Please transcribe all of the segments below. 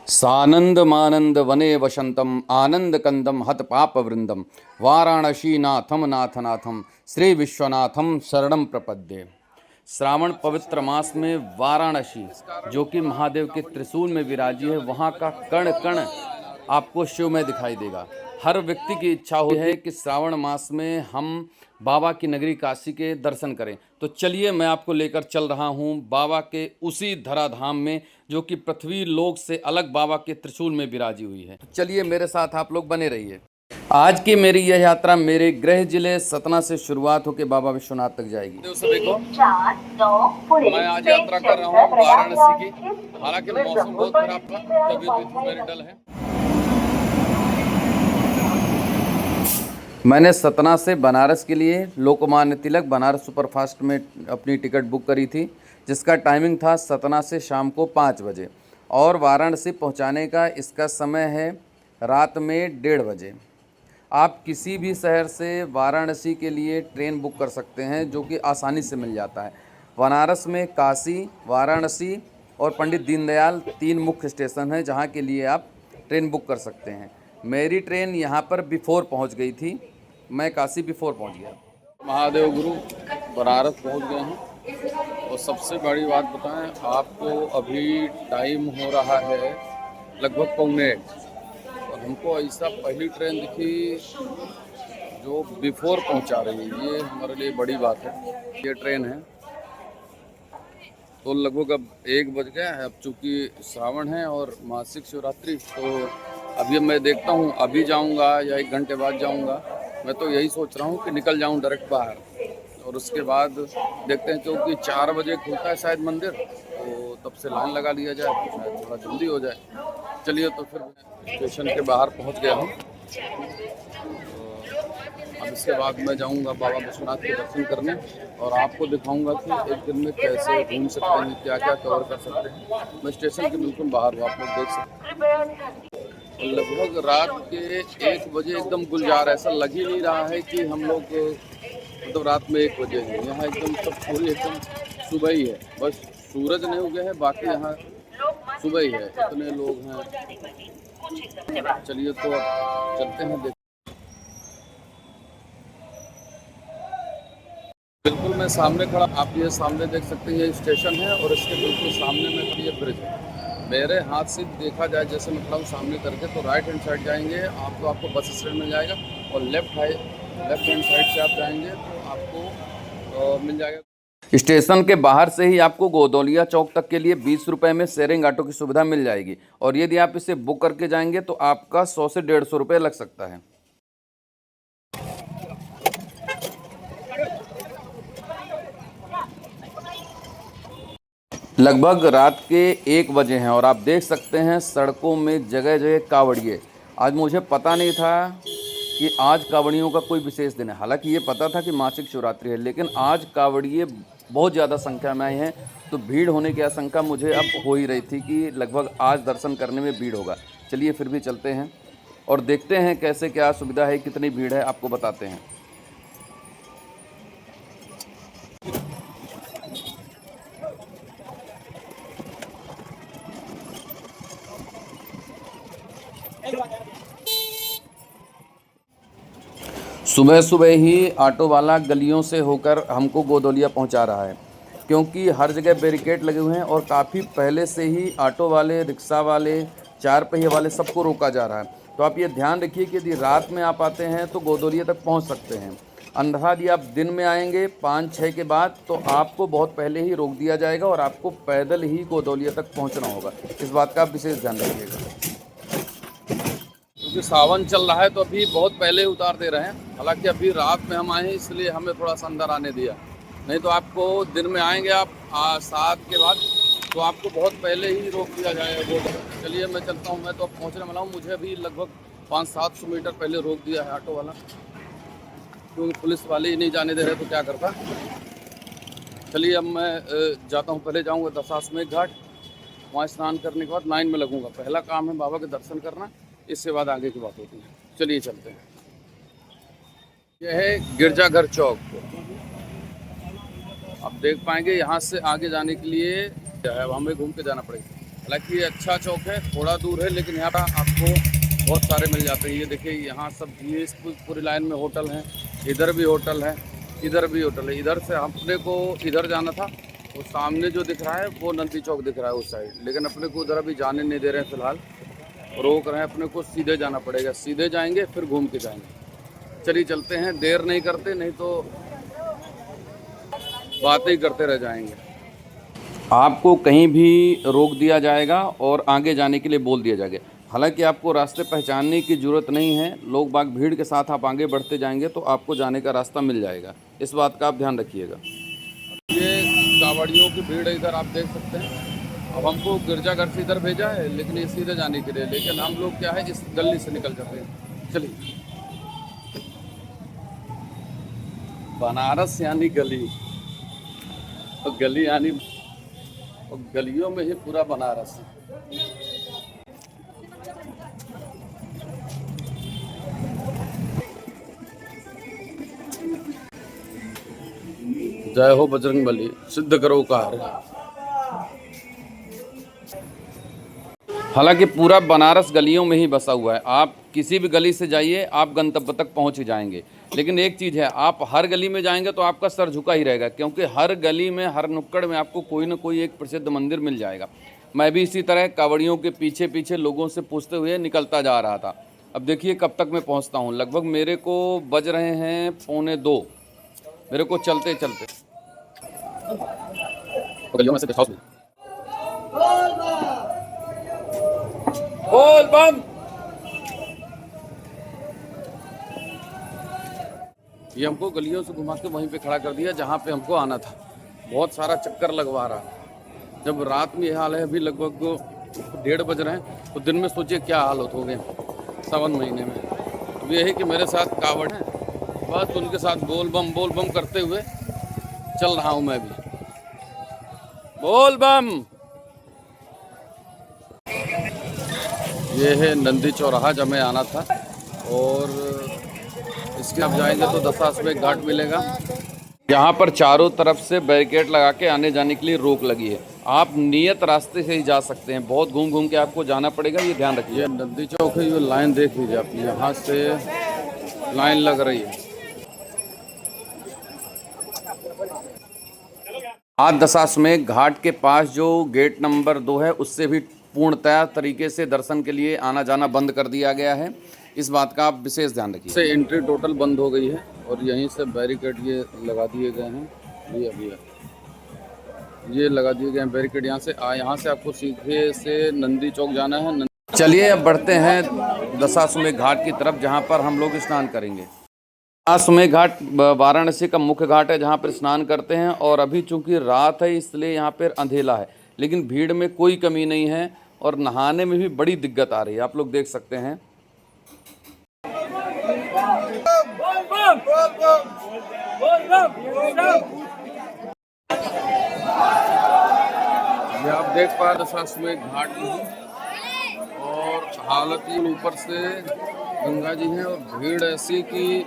सानंद मानंद वने वसंतम आनंद कंदम हत पाप वृंदम वाराणसी नाथम नाथ नाथम श्री विश्वनाथम शरणम प्रपद्ये। श्रावण पवित्र मास में वाराणसी जो कि महादेव के त्रिशूल में विराजी है, वहाँ का कण कण आपको शिव में दिखाई देगा। हर व्यक्ति की इच्छा होती है कि श्रावण मास में हम बाबा की नगरी काशी के दर्शन करें। तो चलिए मैं आपको लेकर चल रहा हूँ बाबा के उसी धराधाम में जो कि पृथ्वी लोक से अलग बाबा के त्रिशूल में विराजी हुई है। चलिए मेरे साथ आप लोग बने रहिए। आज की मेरी यह यात्रा मेरे गृह जिले सतना से शुरुआत होकर बाबा विश्वनाथ तक जाएगी। देखो मैं आज यात्रा कर रहा हूँ वाराणसी की। हालांकि मौसम बहुत खराब था, तबीयत मेरी डल है। मैंने सतना से बनारस के लिए लोकमान्य तिलक बनारस सुपरफास्ट में अपनी टिकट बुक करी थी, जिसका टाइमिंग था सतना से शाम को 5 बजे और वाराणसी पहुंचाने का इसका समय है रात में 1:30 बजे। आप किसी भी शहर से वाराणसी के लिए ट्रेन बुक कर सकते हैं, जो कि आसानी से मिल जाता है। बनारस में काशी, वाराणसी और पंडित दीनदयाल 3 मुख्य स्टेशन हैं जहां के लिए आप ट्रेन बुक कर सकते हैं। मेरी ट्रेन यहां पर बिफोर पहुंच गई थी, मैं काशी बिफोर पहुंच गया। महादेव गुरु बनारस पहुंच गए हैं और सबसे बड़ी बात बताएं आपको, अभी टाइम हो रहा है लगभग 7:45 और हमको ऐसा पहली ट्रेन दिखी जो बिफोर पहुंचा रही है। ये हमारे लिए बड़ी बात है। ये ट्रेन है तो लगभग अब 1 बज गया है। अब चूँकि श्रावण है और मासिक शिवरात्रि, तो अभी मैं देखता हूँ अभी जाऊँगा या 1 घंटे बाद जाऊँगा। मैं तो यही सोच रहा हूँ कि निकल जाऊँ डायरेक्ट बाहर और उसके बाद देखते हैं, क्योंकि 4 बजे खुलता है शायद मंदिर, तो तब से लाइन लगा लिया जाए तो शायद थोड़ा जल्दी हो जाए। चलिए तो फिर स्टेशन के बाहर पहुँच गया हूँ। अब इसके बाद मैं जाऊंगा बाबा विश्वनाथ के दर्शन करने और आपको दिखाऊंगा कि एक दिन में कैसे घूम सकते हैं, क्या क्या कवर कर सकते हैं। मैं स्टेशन के बिल्कुल बाहर हूँ, आप लोग देख सकते हैं। लगभग रात के 1 बजे एकदम गुलजार, ऐसा लग ही नहीं रहा है कि हम लोग मतलब रात में 1 बजे हैं। यहाँ एकदम सब पूरी एकदम सुबह ही है, बस सूरज नहीं उगे हैं, बाकी यहाँ सुबह ही है। इतने लोग हैं। चलिए तो अब चलते हैं। बिल्कुल मैं सामने खड़ा, आप ये सामने देख सकते हैं, ये स्टेशन है और इसके बिल्कुल सामने में ये ब्रिज है। मेरे हाथ से देखा जाए, जैसे मैं खड़ा हूँ सामने करके, तो राइट हैंड साइड जाएंगे आपको बस स्टैंड मिल जाएगा और लेफ्ट हैंड साइड से आप जाएंगे तो आपको मिल जाएगा। स्टेशन के बाहर से ही आपको गोदौलिया चौक तक के लिए 20 रुपये में शेयरिंग ऑटो की सुविधा मिल जाएगी और यदि आप इसे बुक करके जाएंगे तो आपका 100 से 150 रुपये लग सकता है। लगभग रात के 1 बजे हैं और आप देख सकते हैं सड़कों में जगह जगह कावड़िए। आज मुझे पता नहीं था कि आज कावड़ियों का कोई विशेष दिन है। हालांकि ये पता था कि मासिक शिवरात्रि है, लेकिन आज कावड़िए बहुत ज़्यादा संख्या में आए हैं, तो भीड़ होने की आशंका मुझे अब हो ही रही थी कि लगभग आज दर्शन करने में भीड़ होगा। चलिए फिर भी चलते हैं और देखते हैं कैसे क्या सुविधा है, कितनी भीड़ है, आपको बताते हैं। सुबह सुबह ही ऑटो वाला गलियों से होकर हमको गोदौलिया पहुंचा रहा है, क्योंकि हर जगह बैरिकेड लगे हुए हैं और काफ़ी पहले से ही ऑटो वाले, रिक्शा वाले, 4 पहिए वाले सबको रोका जा रहा है। तो आप ये ध्यान रखिए कि यदि रात में आप आते हैं तो गोदौलिया तक पहुंच सकते हैं, अन्यथा यदि आप दिन में आएंगे 5-6 के बाद तो आपको बहुत पहले ही रोक दिया जाएगा और आपको पैदल ही गोदौलिया तक पहुँचना होगा। इस बात का आप विशेष ध्यान रखिएगा। क्योंकि सावन चल रहा है तो अभी बहुत पहले उतार दे रहे हैं। हालांकि अभी रात में हम आए हैं इसलिए हमें थोड़ा सा अंदर आने दिया, नहीं तो आपको दिन में आएंगे आप 7 के बाद तो आपको बहुत पहले ही रोक दिया जाएगा वो। चलिए मैं चलता हूँ, मैं तो अब पहुँचने वाला हूँ। मुझे अभी लगभग 500-700 मीटर पहले रोक दिया है ऑटो वाला, क्योंकि पुलिस वाले ही नहीं जाने दे रहे तो क्या करता। चलिए अब मैं जाता हूँ, पहले जाऊँगा दशाश्वमेध घाट, वहाँ स्नान करने के बाद लाइन में लगूंगा। पहला काम है बाबा के दर्शन करना, इसके बाद आगे की बात होती है। चलिए चलते हैं। यह है गिरजाघर चौक, आप देख पाएंगे। यहाँ से आगे जाने के लिए हमें घूम के जाना पड़ेगा। हालांकि ये अच्छा चौक है, थोड़ा दूर है, लेकिन यहाँ पर आपको बहुत सारे मिल जाते हैं। ये देखिए यहाँ सब, ये इस पूरी लाइन में होटल हैं, इधर भी होटल है, इधर भी होटल है। इधर से अपने को इधर जाना था, वो सामने जो दिख रहा है वो नंदी चौक दिख रहा है उस साइड, लेकिन अपने को उधर अभी जाने नहीं दे रहे हैं फिलहाल, रोक रहे हैं। अपने को सीधे जाना पड़ेगा, सीधे जाएंगे फिर घूम के जाएंगे। चलिए चलते हैं, देर नहीं करते, नहीं तो बातें ही करते रह जाएंगे। आपको कहीं भी रोक दिया जाएगा और आगे जाने के लिए बोल दिया जाएगा। हालांकि आपको रास्ते पहचानने की ज़रूरत नहीं है, लोग बाग भीड़ के साथ आप आगे बढ़ते जाएंगे तो आपको जाने का रास्ता मिल जाएगा, इस बात का आप ध्यान रखिएगा। ये कावड़ियों की भीड़ इधर आप देख सकते हैं। अब हमको गिरजाघर से इधर भेजा है, लेकिन ये सीधे जाने के लिए, लेकिन हम लोग क्या है इस गली से निकल जाते हैं। चलिए, बनारस यानी गली, और गली यानी, और गलियों में ही पूरा बनारस है। जय हो बजरंगबली, सिद्ध करो कार्य। हालांकि पूरा बनारस गलियों में ही बसा हुआ है, आप किसी भी गली से जाइए आप गंतव्य तक पहुंच ही जाएंगे। लेकिन एक चीज़ है, आप हर गली में जाएंगे तो आपका सर झुका ही रहेगा, क्योंकि हर गली में, हर नुक्कड़ में आपको कोई ना कोई एक प्रसिद्ध मंदिर मिल जाएगा। मैं भी इसी तरह कावड़ियों के पीछे पीछे लोगों से पूछते हुए निकलता जा रहा था। अब देखिए कब तक मैं पहुँचता हूँ। लगभग मेरे को बज रहे हैं 1:45 मेरे को चलते चलते। बोल बम। ये हमको गलियों से घुमा के वहीं पे खड़ा कर दिया जहाँ पे हमको आना था। बहुत सारा चक्कर लगवा रहा है। जब रात में ये हाल है, अभी लगभग 1:30 बज रहे हैं, तो दिन में सोचिए क्या हाल हो गए सावन महीने में। अब ये है कि मेरे साथ कावड़ है, बस उनके साथ बोल बम करते हुए चल रहा हूँ मैं भी। बोल बम। ये है नंदी चौराहा जब मैं आना था, और इसके अब जाएंगे तो दशाश्वमेध घाट मिलेगा। यहाँ पर चारों तरफ से बैरिकेड लगा के आने जाने के लिए रोक लगी है। आप नियत रास्ते से ही जा सकते हैं, बहुत घूम घूम के आपको जाना पड़ेगा, ये ध्यान रखिए। नंदी चौक है, ये लाइन देख लीजिए आप, यहाँ से लाइन लग रही है। आज दशाश्वमेध घाट के पास जो गेट नंबर 2 है, उससे भी पूर्णतः तरीके से दर्शन के लिए आना जाना बंद कर दिया गया है। इस बात का आप विशेष ध्यान रखिए। से एंट्री टोटल बंद हो गई है, और यहीं से बैरिकेड ये लगा दिए गए हैं। ये लगा दिए गए हैं बैरिकेड। यहाँ से आपको सीधे से नंदी चौक जाना है। चलिए अब बढ़ते हैं दशाश्वमेध घाट की तरफ, जहाँ पर हम लोग स्नान करेंगे। दशाश्वमेध घाट वाराणसी का मुख्य घाट है जहाँ पर स्नान करते हैं, और अभी चूंकि रात है इसलिए यहाँ पर अंधेला है, लेकिन भीड़ में कोई कमी नहीं है, और नहाने में भी बड़ी दिक्कत आ रही है, आप लोग देख सकते हैं। ये आप देख पा रहे दशाश्वमेध घाट में, और हालत ही ऊपर से गंगा जी हैं, और भीड़ ऐसी कि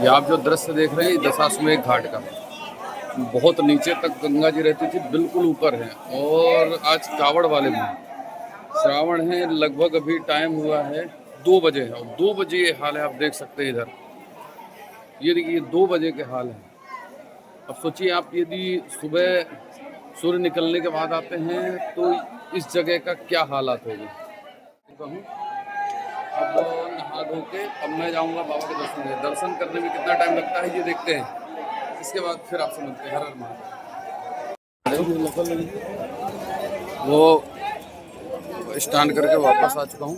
ये आप जो दृश्य देख रहे हैं दशाश्वमेध घाट का, बहुत नीचे तक गंगा जी रहती थी, बिल्कुल ऊपर है। और आज कावड़ वाले भी श्रावण है, लगभग अभी टाइम हुआ है 2 बजे है, और 2 बजे ये हाल है, आप देख सकते हैं इधर। ये देखिए 2 बजे के हाल है। अब सोचिए आप, यदि सुबह सूर्य निकलने के बाद आते हैं तो इस जगह का क्या हालात होगी। अब नहा धो के अब मैं जाऊंगा बाबा के दर्शन में। दर्शन करने में कितना टाइम लगता है ये देखते हैं, इसके बाद फिर आपसे मिलते हैं। हर हर महादेव। वो स्टैंड करके वापस आ चुका हूँ।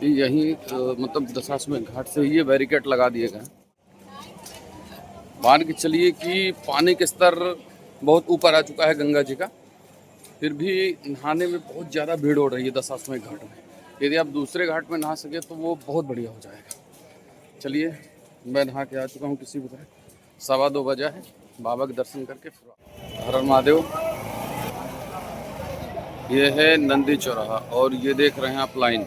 यहीं मतलब दशाश्वमेध घाट से ये बैरिकेड लगा दिए गए। मान के चलिए कि पानी का स्तर बहुत ऊपर आ चुका है गंगा जी का, फिर भी नहाने में बहुत ज़्यादा भीड़ हो रही है दशाश्वमेध घाट में। यदि आप दूसरे घाट में नहा सके तो वो बहुत बढ़िया हो जाएगा। चलिए, मैं नहा के आ चुका हूँ किसी तरह, 2:15 बजा है। बाबा के दर्शन करके फिर हर हर महादेव। ये है नंदी चौराहा और ये देख रहे हैं आप लाइन,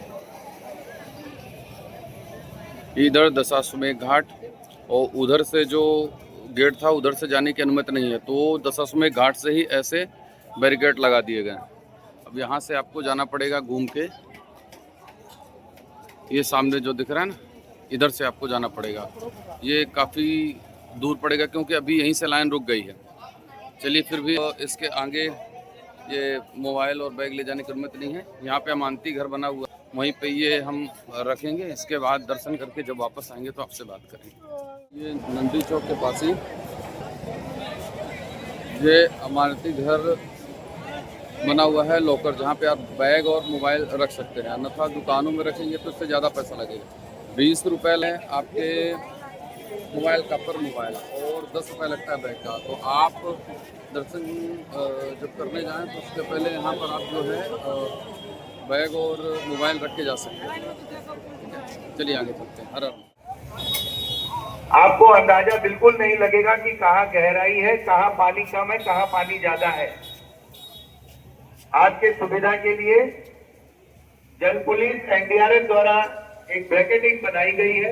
इधर दशाश्वमेध घाट और उधर से जो गेट था उधर से जाने की अनुमति नहीं है, तो दशाश्वमेध घाट से ही ऐसे बैरिकेड लगा दिए गए। अब यहाँ से आपको जाना पड़ेगा घूम के, ये सामने जो दिख रहा है ना, इधर से आपको जाना पड़ेगा। ये काफ़ी दूर पड़ेगा क्योंकि अभी यहीं से लाइन रुक गई है। चलिए, फिर भी इसके आगे ये मोबाइल और बैग ले जाने की अनुमति नहीं है। यहाँ पे अमानती घर बना हुआ, वहीं पे ये हम रखेंगे। इसके बाद दर्शन करके जब वापस आएंगे तो आपसे बात करेंगे। ये नंदी चौक के पास ही ये अमानती घर बना हुआ है, लॉकर, जहाँ पे आप बैग और मोबाइल रख सकते हैं। अन्यथा दुकानों में रखेंगे तो उससे ज़्यादा पैसा लगेगा। 20 रुपये है आपके मोबाइल का पर मोबाइल और 10 रुपये लगता है बैग का। तो आप दर्शन जब करने जाएं तो उससे पहले यहाँ पर आप जो है बैग और मोबाइल रख के जा सकते हैं। चलिए आगे चलते हैं। हर आपको अंदाजा बिल्कुल नहीं लगेगा कि कहाँ गहराई है, कहाँ पानी कम है, कहाँ पानी ज्यादा है। आज के सुविधा के लिए जल पुलिस एनडीआरएफ द्वारा एक ब्रैकेटिंग बनाई गई है।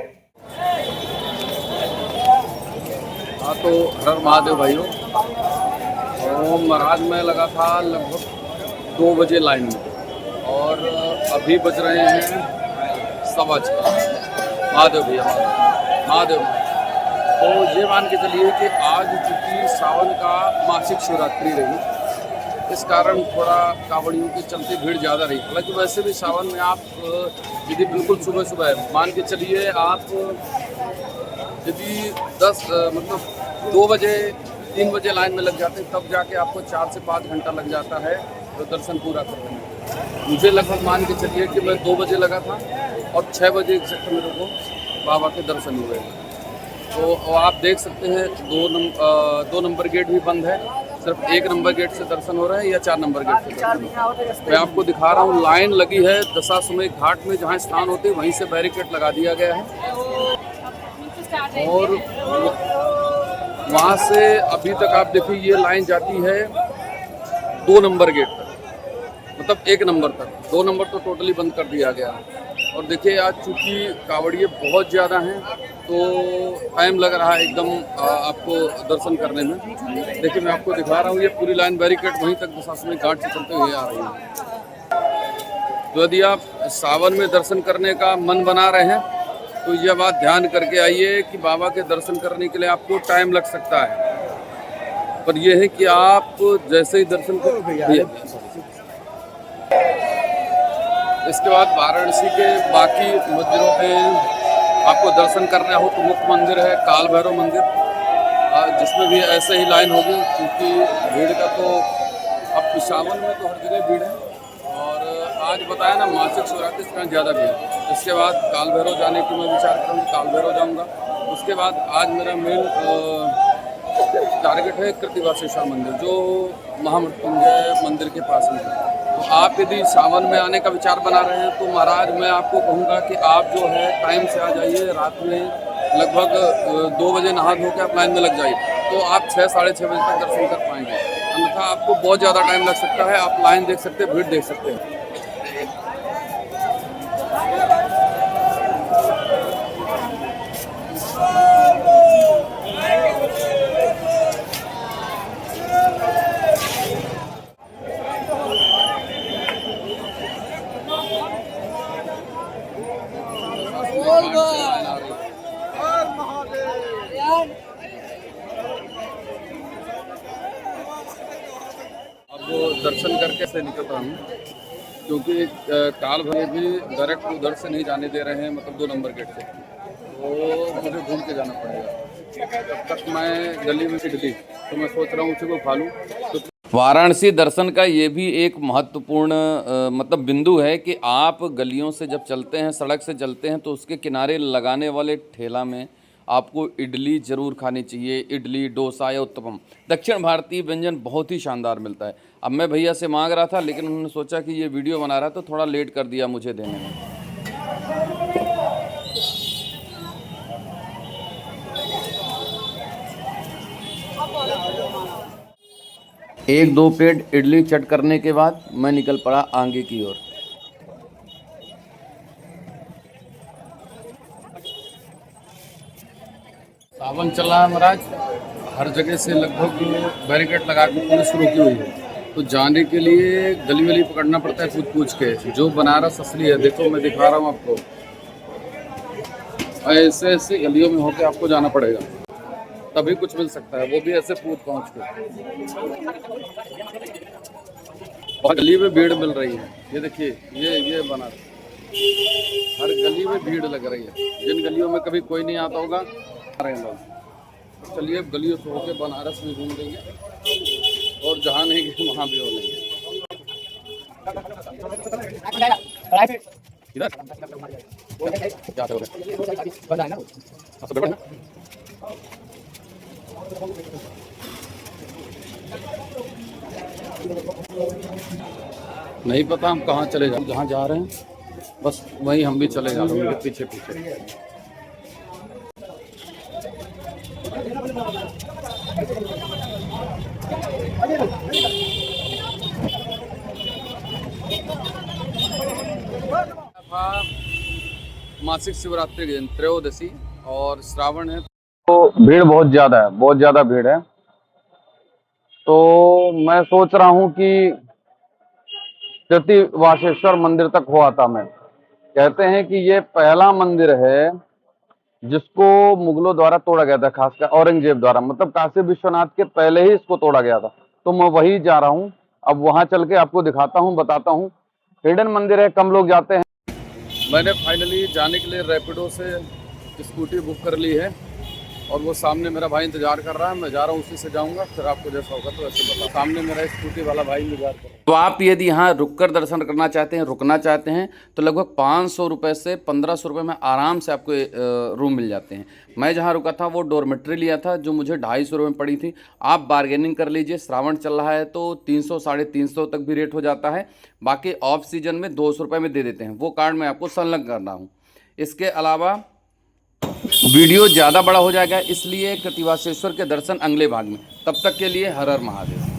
हाँ, तो हर महादेव भाइयों, और महाराज में लगा था लगभग 2 बजे लाइन में और अभी बज रहे हैं 6:15। महादेव भैया, महादेव। तो ये मान के चलिए कि आज चूँकि सावन का मासिक शिवरात्रि रही, इस कारण थोड़ा कावड़ियों की चलती भीड़ ज़्यादा रही। हालांकि वैसे भी सावन में आप यदि बिल्कुल सुबह सुबह है, मान के चलिए आप यदि 2 बजे 3 बजे लाइन में लग जाते हैं, तब जाके आपको 4 से 5 घंटा लग जाता है तो दर्शन पूरा करने में। मुझे लगभग मान के चलिए कि मैं 2 बजे लगा था और 6 बजे एग्जैक्ट मेरे को बाबा के दर्शन हुए। तो आप देख सकते हैं 2 नंबर गेट भी बंद है, सिर्फ 1 नंबर गेट से दर्शन हो रहे हैं या 4 नंबर गेट से दर्शन हो रहे हैं। मैं आपको दिखा रहा हूँ, लाइन लगी है दशाश्वमेध घाट में, जहाँ स्नान होते हैं वहीं से बैरिकेड लगा दिया गया है और वहाँ से अभी तक आप देखिए ये लाइन जाती है 2 नंबर गेट तक, मतलब 1 नंबर तक। 2 नंबर तो टोटली बंद कर दिया गया है। और देखिए आज चूँकि कावड़िए बहुत ज़्यादा हैं तो टाइम लग रहा है एकदम आपको दर्शन करने में। देखिए मैं आपको दिखा रहा हूँ, ये पूरी लाइन बैरिकेड वहीं तक दशाश्वमेध घाट से चलते हुए आ रही है। तो यदि आप सावन में दर्शन करने का मन बना रहे हैं तो यह बात ध्यान करके आइए कि बाबा के दर्शन करने के लिए आपको टाइम लग सकता है, पर यह है कि आप जैसे ही दर्शन करें। इसके बाद वाराणसी के बाकी मंदिरों में आपको दर्शन करना हो तो मुख्य मंदिर है काल भैरव मंदिर, जिसमें भी ऐसे ही लाइन होगी क्योंकि भीड़ का तो अब सावन में तो हर जगह भीड़ है और आज बताया ना मासिक शिवरात्रि इसमें ज़्यादा भीड़ है। इसके बाद काल भैरव जाने की मैं विचार करूँगा, काल भैरव जाऊँगा। उसके बाद आज मेरा मेन टारगेट है कृतिवासेश्वर मंदिर जो महामृत्युंजय मंदिर के पास में है। तो आप यदि सावन में आने का विचार बना रहे हैं तो महाराज मैं आपको कहूँगा कि आप जो है टाइम से आ जाइए। रात में लगभग 2 बजे नहा धो के आप लाइन में लग जाइए तो आप 6 साढ़े 6 बजे तक दर्शन कर पाएंगे। अन्यथा आपको बहुत ज़्यादा टाइम लग सकता है। आप लाइन देख सकते हैं, भीड़ देख सकते हैं। अब दर्शन करके से निकल रहा हूँ क्योंकि काल भैरव भी डायरेक्ट उधर से नहीं जाने दे रहे हैं, मतलब 2 नंबर गेट से, तो मुझे घूम के जाना पड़ेगा। तब तक मैं गली में इडली तो मैं सोच रहा हूँ उसी को खा लूँ। तो वाराणसी दर्शन का ये भी एक महत्वपूर्ण मतलब बिंदु है कि आप गलियों से जब चलते हैं, सड़क से चलते हैं, तो उसके किनारे लगाने वाले ठेला में आपको इडली ज़रूर खानी चाहिए। इडली, डोसा या उत्तपम, दक्षिण भारतीय व्यंजन बहुत ही शानदार मिलता है। अब मैं भैया से मांग रहा था, लेकिन उन्होंने सोचा कि ये वीडियो बना रहा है तो थोड़ा लेट कर दिया मुझे देने में। एक दो प्लेट इडली चट करने के बाद मैं निकल पड़ा आगे की ओर। सावन चल रहा है महाराज, हर जगह से लगभग बैरिकेड लगा के पुलिस रोकी हुई है, तो जाने के लिए गली वली पकड़ना पड़ता है पूछ पूछ के। जो बनारस असली है, देखो मैं दिखा रहा हूँ आपको, ऐसे ऐसे गलियों में होके आपको जाना पड़ेगा, तभी कुछ मिल सकता है, वो भी ऐसे पूछ पहुँच के। और गली में भीड़ मिल रही है, ये देखिए, ये बनारस, हर गली में भीड़ लग रही है। जिन गलियों में कभी कोई नहीं आता होगा, आ रहे हैं लोग। चलिए अब गलियों से होकर बनारस में घूम लेंगे, और जहाँ नहीं गए वहाँ भी हो लेंगे। इधर क्या हो रहा है? नहीं पता हम कहाँ चले जाए, जहाँ जा रहे हैं बस वहीं हम भी चले जा रहे हैं, पीछे पीछे। मासिक शिवरात्रि के दिन त्रयोदशी और श्रावण है, तो भीड़ बहुत ज़्यादा है, बहुत ज़्यादा भीड़ है। तो मैं सोच रहा हूँ कि कृतिवासेश्वर मंदिर तक हो आता मैं। कहते हैं कि ये पहला मंदिर है जिसको मुगलों द्वारा तोड़ा गया था, खासकर औरंगजेब द्वारा, मतलब काशी विश्वनाथ के पहले ही इसको तोड़ा गया था। तो मैं वही जा रहा हूँ, अब वहाँ चल के आपको दिखाता हूँ, बताता हूँ। हिडन मंदिर है, कम लोग जाते हैं। मैंने फाइनली जाने के लिए रैपिडो से स्कूटी बुक कर ली है, और वो सामने मेरा भाई इंतजार कर रहा है, मैं जा रहा हूँ, उसी से जाऊँगा। फिर आपको जैसा होगा तो ऐसे बता। सामने मेरा स्कूटी वाला भाई इंतजार कर रहा है। तो आप यदि यहाँ रुककर दर्शन करना चाहते हैं, रुकना चाहते हैं, तो लगभग 500 रुपये से 1500 रुपये में आराम से आपको रूम मिल जाते हैं। मैं जहाँ रुका था वो डॉर्मेट्री लिया था, जो मुझे 250 रुपये में पड़ी थी। आप बार्गेनिंग कर लीजिए, श्रावण चल रहा है तो 300 350 तक भी रेट हो जाता है। बाकी ऑफ सीजन में 200 रुपये में दे देते हैं, वो कार्ड मैं आपको संलग्न कर रहा हूँ। इसके अलावा वीडियो ज़्यादा बड़ा हो जाएगा, इसलिए कृतिवासेश्वर के दर्शन अगले भाग में। तब तक के लिए हर हर महादेव।